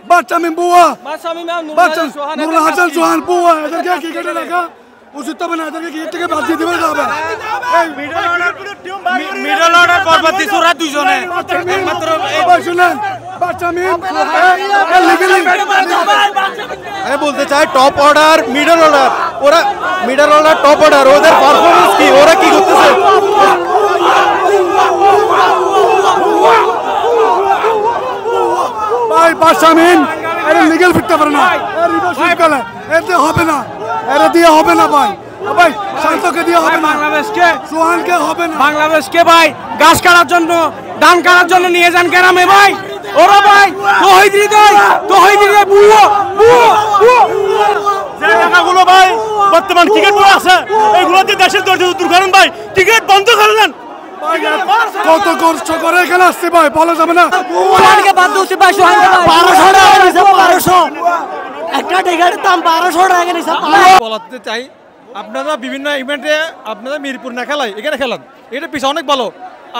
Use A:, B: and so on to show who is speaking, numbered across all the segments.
A: বাচ্চামিম বুয়া নুরুল হাসান সোহান বুয়া এদেরকে ক্রিকেটে রাখা উচিত হবে না। এদেরকে ক্রিকেট থেকে বাদ দিয়ে দিবে যাবে।
B: মিডল অর্ডার পরবর্তী সুরা দুইজনে একমাত্র
A: শুনেন বাচ্চামিম
C: আমি বলতে চাই টপ অর্ডার মিডল অর্ডার, ওরা মিডল অর্ডার টপ অর্ডার, ওদের পারফরমেন্স কি, ওরা কি করতেছে?
A: ভাই বাচ্চামিম এরা লিগ্যাল ফিরতে পারে না, এতে হবে না, এরা দিয়ে হবে না ভাই। ভাই শান্তকে দিয়ে হবে না,
B: বাংলাদেশকে
A: সোহানকে হবে না।
B: বাংলাদেশকে ভাই গাছ কাটার জন্য ধান কাটার জন্য নিয়ে যান গ্রামে ভাই। ওরা ভাই তহিদ হৃদয় বুয়ো
C: যে টাকাগুলো ভাই বর্তমান ক্রিকেট বোর্ড আছে এগুলোতে দেশের দূর করেন ভাই, ক্রিকেট বন্ধ করে দেন।
A: কত কষ্ট করে এখানে আসছে ভাই বলা যাবে না।
D: সোহানকে বাদ দিচ্ছি ভাই, সোহানকে 1200 টাকা নিছে, 1200 একটা টিকেটের দাম 1200 টাকা নিছে।
C: বলতে চাই আপনারা বিভিন্ন ইভেন্টে আপনারা মিরপুর না খেলায় এখানে খেলান, এটা পিছিয়ে অনেক ভালো।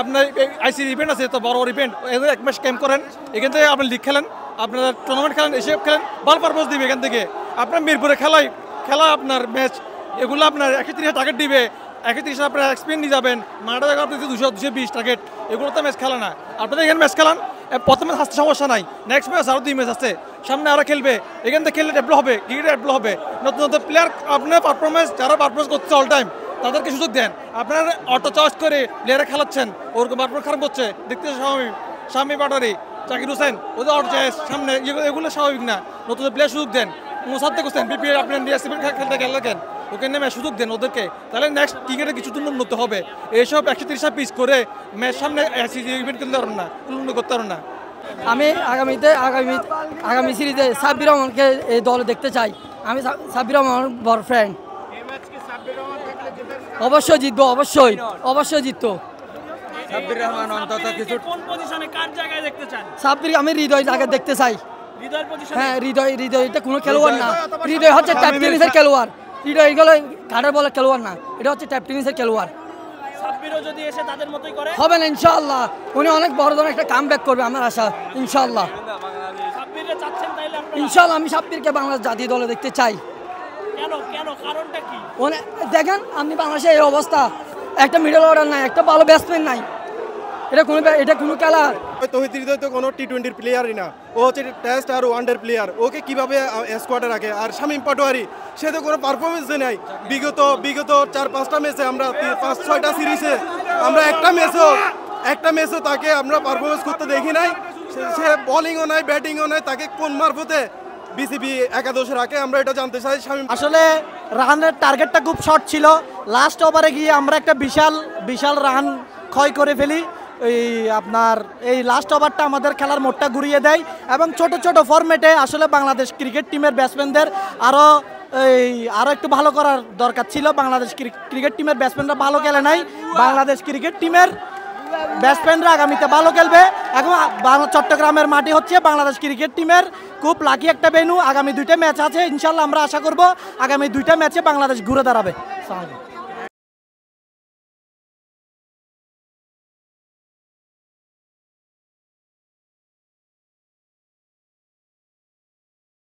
C: আপনার আইসি ইভেন্ট আছে, তো বড় বড় ইভেন্ট, এখানে এক ম্যাচ ক্যাম্প করেন, এখান থেকে আপনি লিগ খেলেন, আপনারা টুর্নামেন্ট খেলেন, এসব খেলেন, ভালো পারপোজ দিবে। এখান থেকে আপনার মিরপুরে খেলা আপনার ম্যাচ এগুলো আপনার 130 টার্গেট দিবে, 130 আপনার এক্সপিরিয়েন্স নিয়ে যাবেন, মাঠে জায়গা আপনি 200-220 টার্গেট, এগুলো তো ম্যাচ খেলা না। আপনাদের এখানে ম্যাচ খেলান, প্রথম ম্যাচ আসতে সমস্যা নাই, নেক্সট ম্যাচ আরও 2 ম্যাচ আসছে, সামনে আরও খেলবে, এখান থেকে খেললে ডেভেলপ হবে, ক্রিকেটে ডেভেলপ হবে। নতুন নতুন প্লেয়ার আপনার পারফরমেন্স যারা পারফরমেন্স করছে অল টাইম তাদেরকে সুযোগ দেন। আপনার অটো চয়েস করে প্লেয়ারে খেলাচ্ছেন, ওরকম পারফরমেন্স খারাপ হচ্ছে, দেখতে স্বামী পাটারি, জাকির হোসেন, ওদের অটো চয়েস সামনে, এগুলো স্বাভাবিক না। নতুন প্লেয়ার সুযোগ দেন, মোসাদ্দেক হোসেন বিপিএল আপনার খেলতে খেলেন, ওকে নেমে সুযোগ দেন ওদেরকে, তাহলে নেক্সট ক্রিকেটে কিছু উন্নত হবে। এইসব 130 পিচ করে ম্যাচ সামনে ইভেন্ট খেলতে পারবেন না, উন্নত করতে পারবেন না।
D: আমি আগামী সিরিজে সাব্বির রহমানকে এই দলে দেখতে চাই। আমি সাব্বির রহমান বড় ফ্রেন্ড, অবশ্যই জিতবো, অবশ্যই জিতবো।
B: সাব্বির রহমান অন্তত কিছু কোন পজিশনে কার জায়গায় দেখতে চান?
D: সাব্বির আমি হৃদয় জায়গায় দেখতে চাই।
B: হৃদয়ের পজিশনে?
D: হ্যাঁ হৃদয় এটা কোনো খেলোয়াড় না, হৃদয় হচ্ছে ট্যাপ টেনিসের খেলোয়াড়, হৃদয় এগুলো কাটার বলে খেলোয়াড় না, এটা হচ্ছে ট্যাপ টেনিসের খেলোয়াড়।
B: সাব্বিরও যদি এসে তাদের মতোই করে
D: হবে না ইনশাআল্লাহ, উনি অনেক বড় ধরনের একটা কামব্যাক করবে আমার আশা ইনশাআল্লাহ।
B: সাব্বিরকে চাচ্ছেন তাইলে আপনারা?
D: ইনশাআল্লাহ আমি সাব্বিরকে বাংলাদেশ জাতীয় দলে দেখতে চাই।
B: কেন কারণটা কি?
D: দেখেন আপনি বাংলাদেশে এই অবস্থা, একটা মিডল অর্ডার নাই, একটা ভালো ব্যাটসম্যান নাই, এটা কোনো খেলা।
C: তহিদ হৃদয় তো কোনো টি-20 প্লেয়ারই না, ও হচ্ছে টেস্ট আর ওয়ানডে প্লেয়ার, ওকে কিভাবে স্কোয়াডে রাখে? আর শামীম পাটোয়ারি সে তো কোনো পারফরমেন্সই নাই। বিগত 4-5টা ম্যাচে আমরা 5-6টা সিরিজে আমরা একটা ম্যাচও তাকে আমরা পারফরমেন্স করতে দেখি নাই। সে বোলিংও নাই, ব্যাটিংও নাই, তাকে কোন মারফতে বিসিবি একাদশে রাখে আমরা এটা জানতে চাই। শামীম
E: আসলে রানের টার্গেটটা খুব শর্ট ছিল, লাস্ট ওভারে গিয়ে আমরা একটা বিশাল রান ক্ষয় করে ফেলি। এই লাস্ট ওভারটা আমাদের খেলার মোড়টা ঘুরিয়ে দেয়, এবং ছোট ফরম্যাটে আসলে বাংলাদেশ ক্রিকেট টিমের ব্যাটসম্যানদের আরও একটু ভালো করার দরকার ছিল। বাংলাদেশ ক্রিকেট টিমের ব্যাটসম্যানরা ভালো খেলে নাই, বাংলাদেশ ক্রিকেট টিমের ব্যাটসম্যানরা আগামীতে ভালো খেলবে। এখন চট্টগ্রামের মাটি হচ্ছে বাংলাদেশ ক্রিকেট টিমের খুব লাকি একটা ভেন্যু। আগামী 2টা ম্যাচ আছে, ইনশাল্লাহ আমরা আশা করব আগামী 2টা ম্যাচে বাংলাদেশ ঘুরে দাঁড়াবে।